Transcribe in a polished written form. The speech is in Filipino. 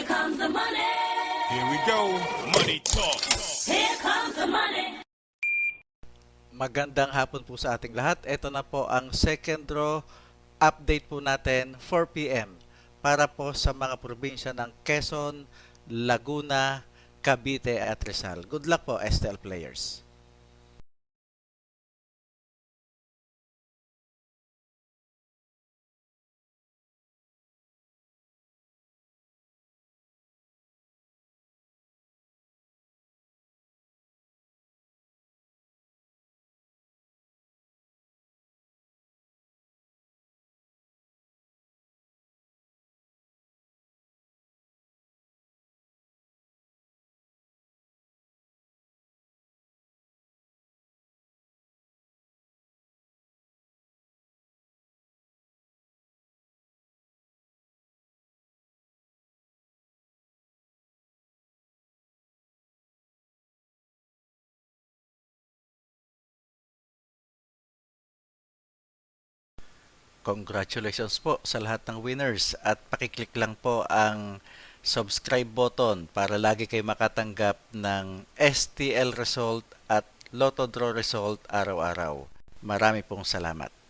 comes the money. Here we go. Money talk. Here comes the money. Magandang hapon po sa ating lahat. Ito na po ang second draw update po natin 4 p.m. para po sa mga probinsya ng Quezon, Laguna, Cavite at Rizal. Good luck po, STL players. Congratulations po sa lahat ng winners at pakiclick lang po ang subscribe button para lagi kayo makatanggap ng STL result at Lotto Draw result araw-araw. Marami pong salamat.